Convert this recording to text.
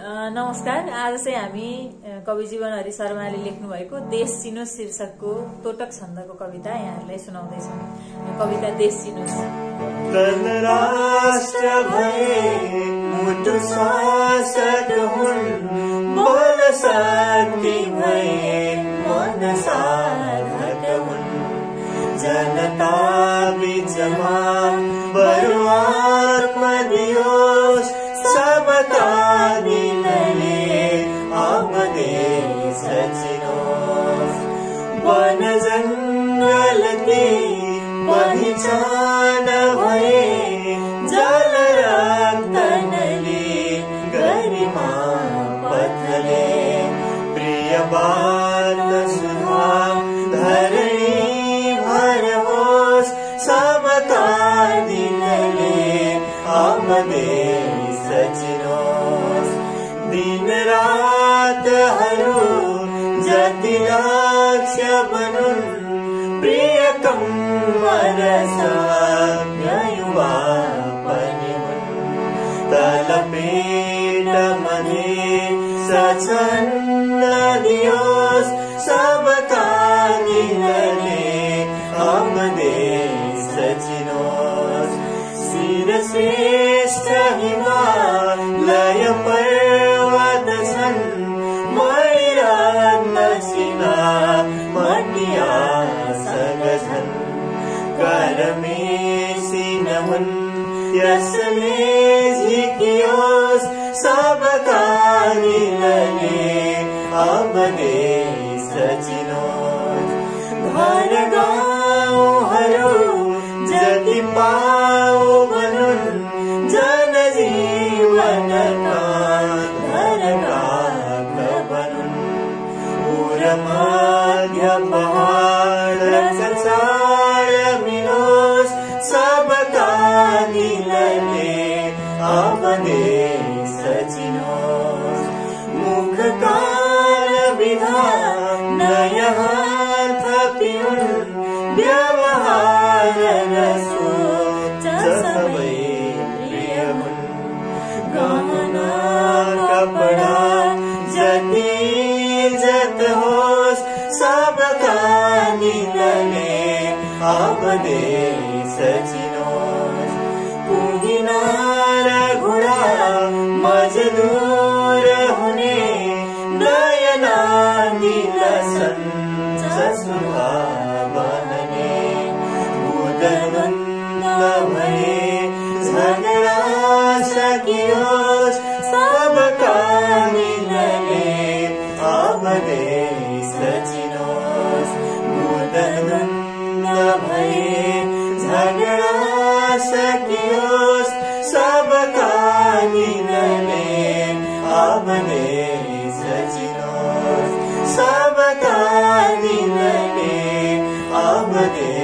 नमस्कार। आज चाहिँ हामी कवि जीवन हरि शर्माले लेख्नु भएको देश चिनोस् शीर्षकको तोटक छन्दको कविता यहाँहरूलाई सुनाउँदैछौँ। कविता देश चिनोस्। राष्ट्र भए मुटु शासक हुन्, बोल शक्ति भए मन साधक हुन्। जनता बीचमा बरु आत्मा दियोस्, सबका दिलले अब देश चिनोस्। वन जंगल की पहिचान भए, जल रक्तनले गरिमा पथले। प्रिय बात सुधा धरणी भर होस्, सबका दिलले अब देश चिनोस्। दिन रातहरू जति लक्ष्य बनुन्, प्रियतम युवा पनि हुन्। तलपेट मने सछन्न दियोस्, सबका दिलले अब देश चिनोस्। शिर श्रेष्ठ हिमालय पर्वत छन्, मणिरत्न सिना मटिया सगछन्। करमेसिन हुन् यसले झिकियोस्, सबका दिलले अब देश चिनोस्। घर गाउँहरू जति पाऊ बनुन्, जनजीवनका घरका बनुन्। पुर मध्य पहाड संसार मिलोस्, सबका दिलले अब देश चिनोस्। मुख काल विधा नयाँ हात पिउन्, व्यवहार र सोच सबै प्रिय हुन्। गहना कपडा जति इज्जत होस्, सबका दिलले अब देश चिनोस्। पुगिना र घोडा मजदुर हुने, नयना दिलसन जसुवा बहने। बुद्ध भए झगडा सकियोस्, सबका दिलले अब देश चिनोस्। बुद्ध भए झगडा सकियोस्, सबका दिलले अब देश चिनोस्। सबका दिलले अब देश